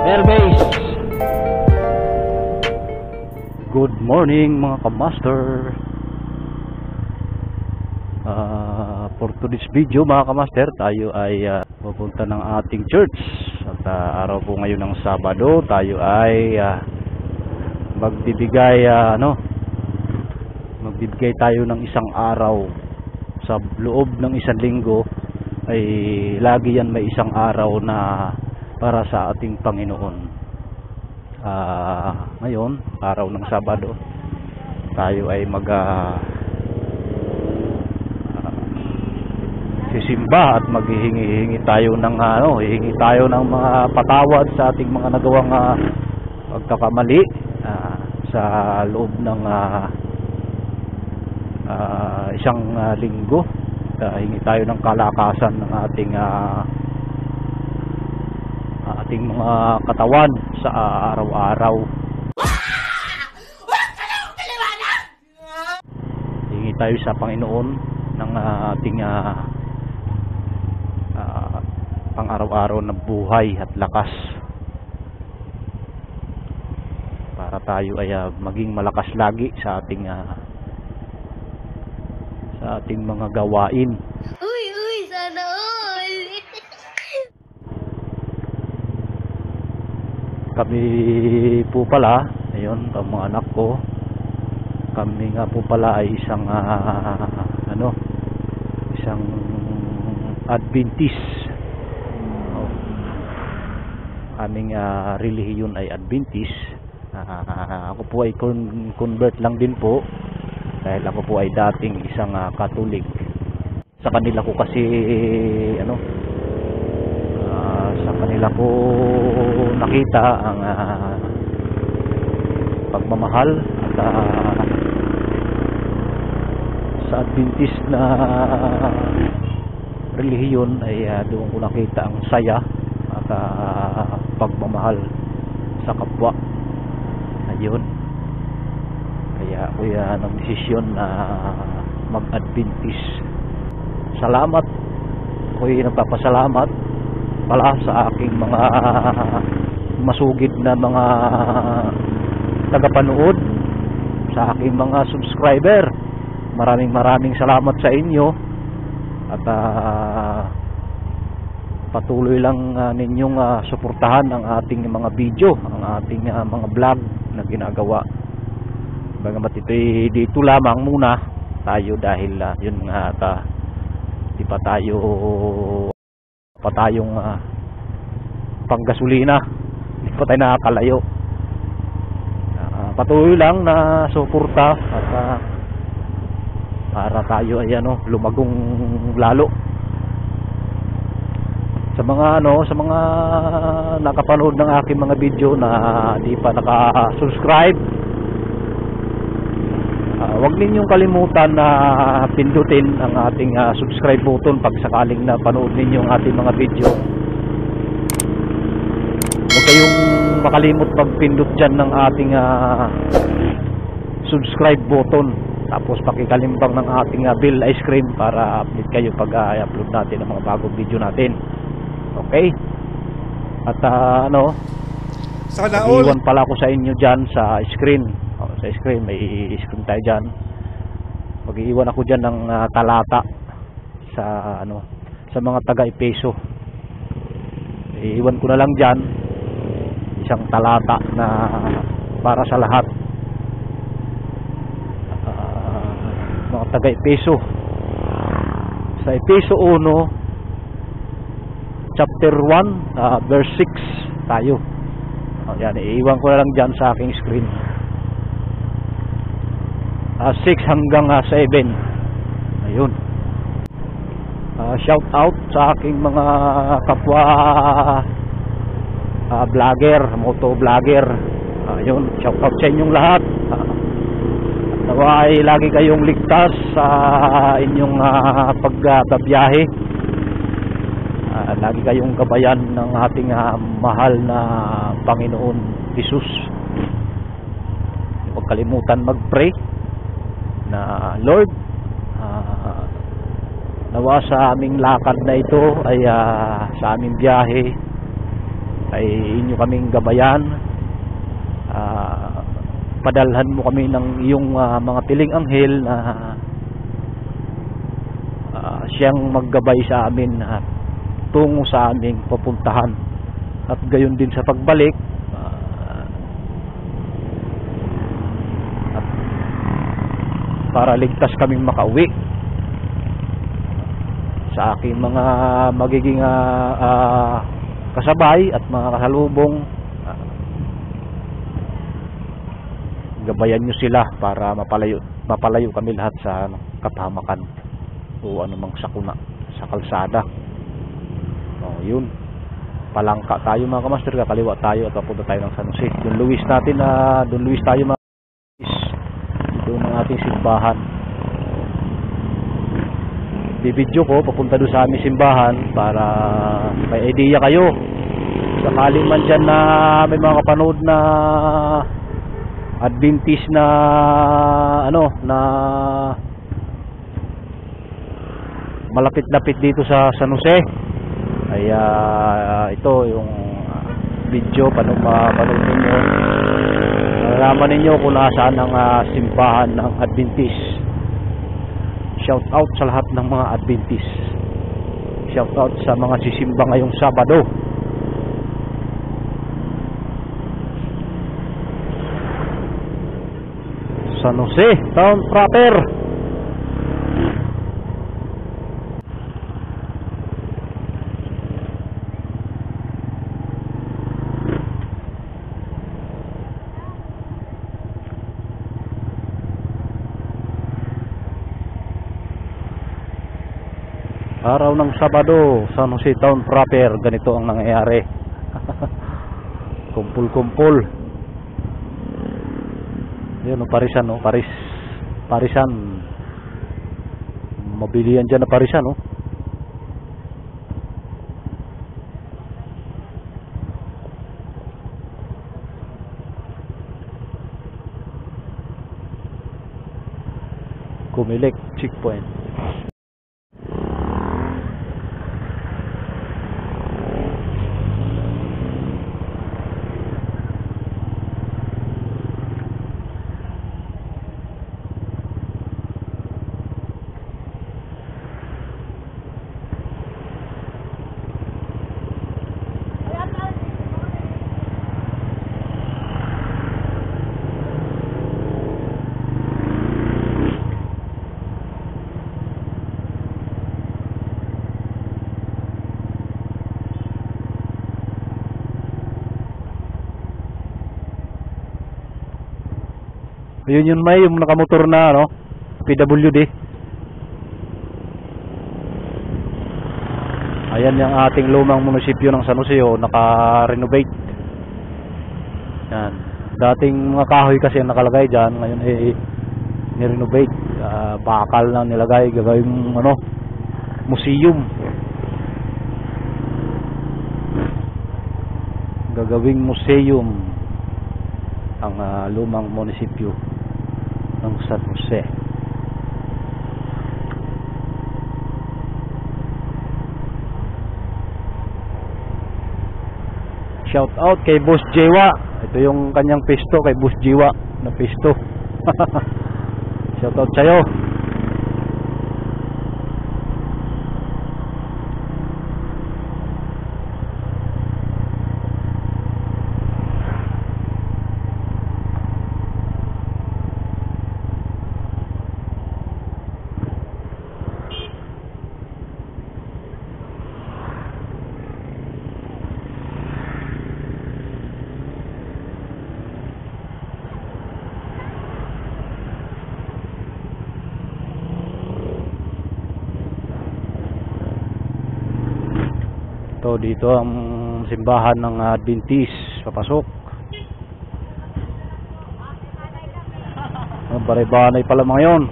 Airbase. Good morning mga kamaster. For today's video mga kamaster, tayo ay pupunta ng ating church. At araw po ngayon ng Sabado, tayo ay magbibigay magbibigay tayo ng isang araw. Sa loob ng isang linggo ay lagi yan may isang araw na para sa ating Panginoon. Ngayon, araw ng Sabado, tayo ay sisimba at maghihingi tayo ng hihingi tayo ng mga patawad sa ating mga nagawang pagkakamali sa loob ng isang linggo. Hingi tayo ng kalakasan ng ating mga katawan sa araw-araw. Hingi tayo sa Panginoon ng ating pang-araw-araw na buhay at lakas para tayo ay maging malakas lagi sa ating mga gawain. Uy, sana all. Kami po pala, ayun, ang mga anak ko, kami nga po pala ay isang isang Adventist. Aming relihiyon ay Adventist. Ako po ay convert lang din po dahil ako po ay dating isang Catholic. Sa kanila ko kasi sa kanila ko nakita ang pagmamahal at sa Adventist na relihiyon ay doon ko nakita ang saya at pagmamahal sa kapwa. Ayun, kaya ako nagdesisyon na mag-Adventist. Salamat, ako'y nagpapasalamat pala sa aking mga masugid na mga tagapanood, sa aking mga subscriber. Maraming salamat sa inyo at patuloy lang ninyong suportahan ang ating mga video, ang ating mga vlog na ginagawa. Bagamat ito'y dito lamang muna tayo dahil yun nga di pa tayong panggasolina, di pa tayo nakakalayo. Patuloy lang na suporta at para tayo ay lumagong lalo. Sa mga nakapanood ng aking mga video na di pa naka-subscribe, huwag ninyong kalimutan na pindutin ang ating subscribe button pag sakaling na panood ninyo ang ating mga video. Huwag kayong makalimot pagpindot dyan ng ating subscribe button, tapos pakikalimbang ng ating bell ice cream para update kayo pag i-upload natin ang mga bagong video natin. Okay? At iwan pala ako sa inyo dyan sa screen. Sa screen, may screen tayo dyan. Mag-iwan ako dyan ng talata sa mga taga-Efeso. Iwan ko na lang dyan isang talata na para sa lahat, mga taga-Efeso. Sa Efeso 1 chapter 1 verse 6 tayo. Yan, iiwan ko na lang dyan sa aking screen. 6 hanggang 7. Ayun. Shout out sa aking mga kapwa vlogger, moto vlogger. Yun, shout out sa inyong lahat. Nawa ay lagi kayong ligtas sa inyong pagbabiyahe. Lagi kayong gabayan ng ating mahal na Panginoon Jesus. Huwag kalimutan mag-pray na Lord, nawa sa aming lakad na ito ay sa aming biyahe ay inyo kaming gabayan. Padalhan mo kami ng iyong mga piling anghel na siyang maggabay sa amin at tungo sa aming papuntahan, at gayon din sa pagbalik, at para ligtas kaming makauwi sa aking mga magiging kasabay at mga kasalubong. Gabayan nyo sila para mapalayo kami lahat sa kapahamakan o anumang sakuna sa kalsada. Yun, palangka tayo mga kamaster, kakaliwa tayo at papunta tayo ng San Jose. Don Luis natin, Don Luis tayo mga ito ng ating simbahan. Bibidyo ko papunta doon sa aming simbahan para may idea kayo. Sakaling man dyan na may mga kapanood na Adventist na na malapit-lapit dito sa San Jose, ay ito yung video, panood ninyo, nalaman ninyo kung nasaan ang simbahan ng Adventist. Shout out sa lahat ng mga Adventist, shout out sa mga sisimba ngayong Sabado. San Jose Town proper. Araw ng Sabado, San Jose Town proper, ganito ang nangyayari. Kumpul-kumpul. Yun, parisan, parisan. Mabilihan dyan na parisan, Kumilik checkpoint. Ayun yun, may yung nakamotor na PWD. Ayan yung ating lumang munisipyo ng San Jose, naka-renovate. Yan. Dating mga kahoy kasi ang nakalagay dyan, ngayon ni-renovate. Bakal na nilagay, gagawing museum. Gagawing museum ang lumang munisipyo ng San Jose. Shout out kay Boss Jiwa. Ito yung kanyang pisto, kay Boss Jiwa na pisto. Shout out sa'yo. Dito ang simbahan ng Adventist papasok. Baray-banay pala mga yun.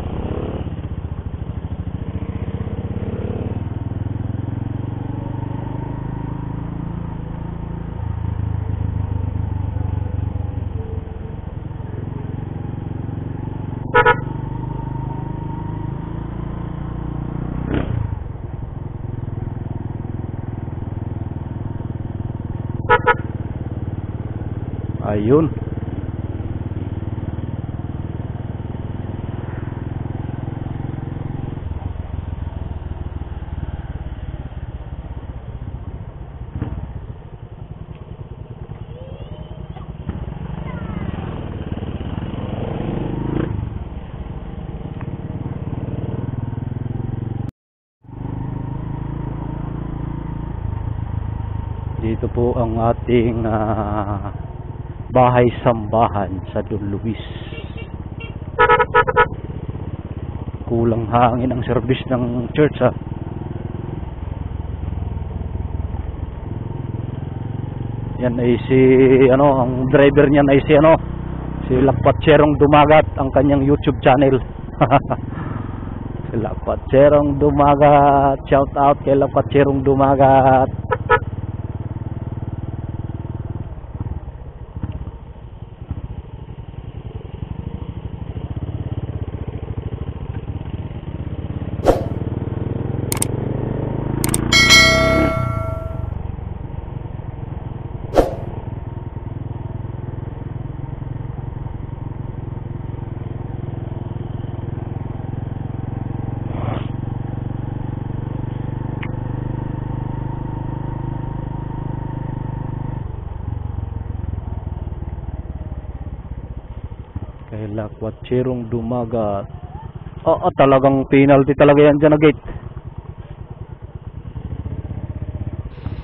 Ayun. Dito po ang ating bahay-sambahan sa Don Luis. Kulang hangin ang service ng church Yan ay si ang driver niyan ay si Lakpatserong Dumagat, ang kanyang YouTube channel. Si Lakpatserong Dumagat, shout out kay Lakpatserong Dumagat. Kay Lakpatserong Dumagat. Talagang penalty talaga yan dyan na gate.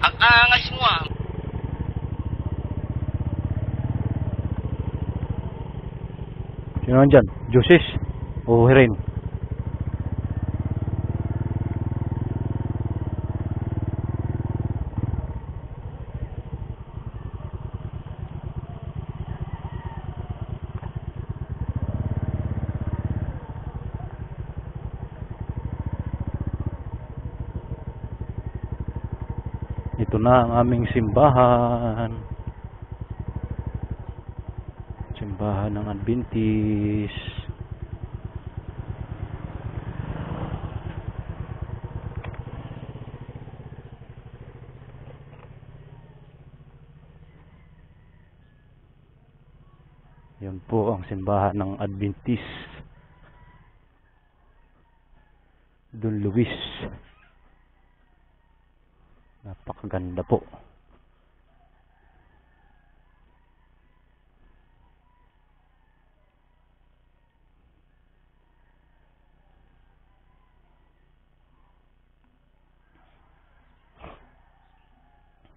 Ang angas mo Sino nandyan? Jusis o Hirin? Ito na ang aming simbahan. Simbahan ng Adventist. Yan po ang simbahan ng Adventist Don Luis. Napakaganda po.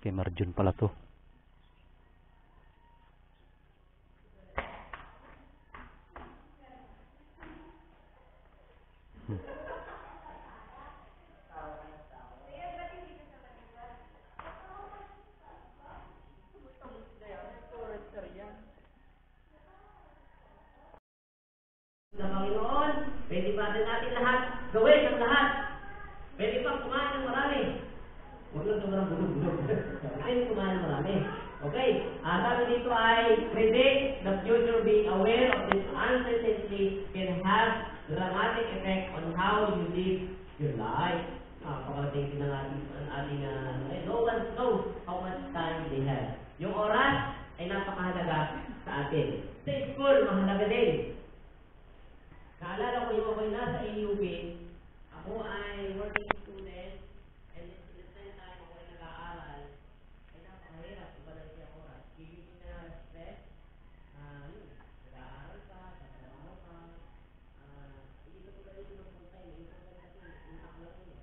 Kay Marjun pala to. Sa Panginoon, pwede pa natin lahat gawin ang lahat. Pwede pa kumain ng marami. Huwag lang sobrang bulog-bulog. Pwede kumain ng marami. Okay? Sabi dito ay predict the future, being aware of this uncertainty can have dramatic effect on how you live your life. Napakalating na natin ang ating no one knows how much time they have. Yung oras ay napakahalaga sa atin. Sa school, mahalaga din. Naalala ko yung ako'y nasa AUB, ako ay working student, and at the same time ako ay nag-aaral, ay napakahirap ibalansi ang oras. Ibigin ka na stress, nag-aaral ka, tatrabaho ka, hindi ka tulad dito ng full time, yung full time kasi impact lang yun.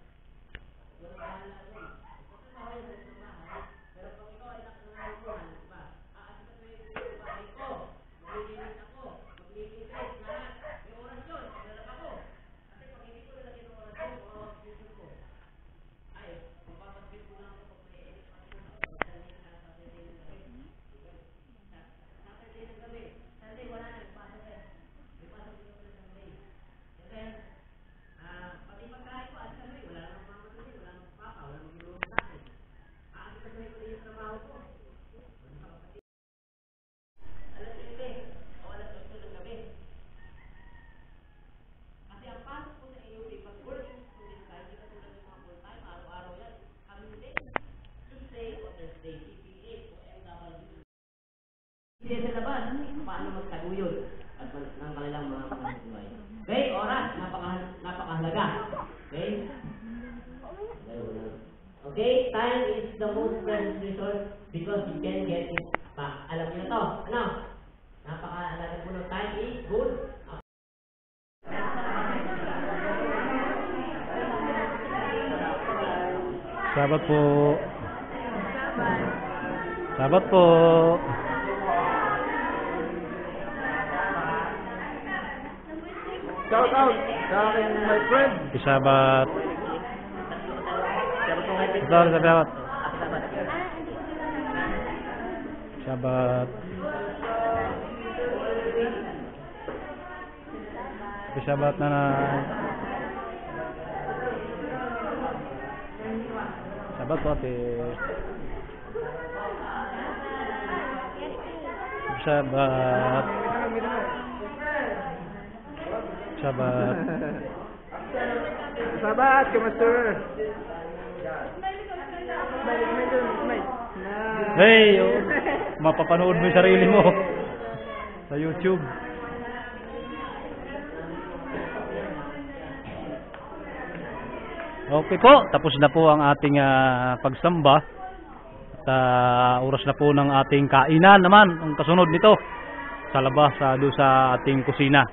Walang bahala doon. Kasi bahay mo sa bahay, pero pag ikaw ay nakakalaman, diba? Aasikat mo yung bahay ko, maglilinis ako, maglilinis lahat. Oras yun, paglalap ako. Kasi pag hindi ko nalagyan ng oras yun, future ko. taguyod at ng kanilang mga pamumuhay. Okay, oras, napakahalaga. Okay? Okay, time is the most precious resource because you can get it back. Alam niyo na to. Ano? Napakahalaga po ng time is good. Sabat po. Sabat po. Shout out sa akin, my friend. Sabat. Sabat. Sabat. Sabat na na. Sabat po ate. Sabat. Sabat. Sabat, kamaster. Hey, oh, mapapanood mo yung sarili mo sa YouTube. Okay po, tapos na po ang ating pagsamba. At oras na po ng ating kainan naman, ang kasunod nito sa labas doon sa ating kusina.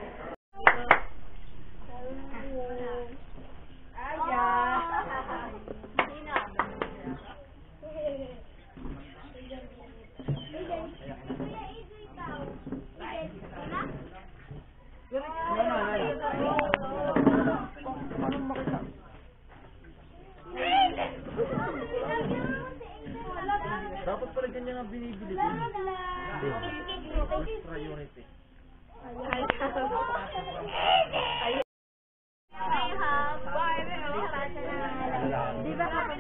Dapat pala ganyan ang binibili ko. Priority. Di ba kapag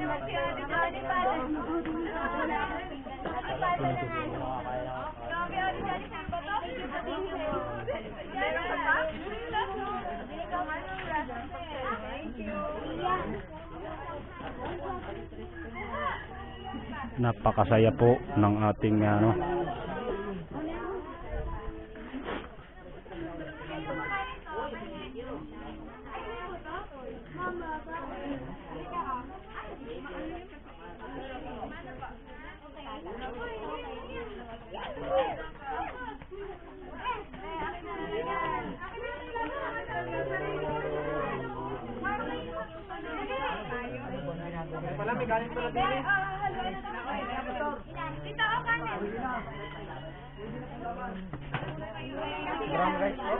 Napakasaya po ng ating Pala, may galing pala din eh. Dito ako kanan. Brown rice po.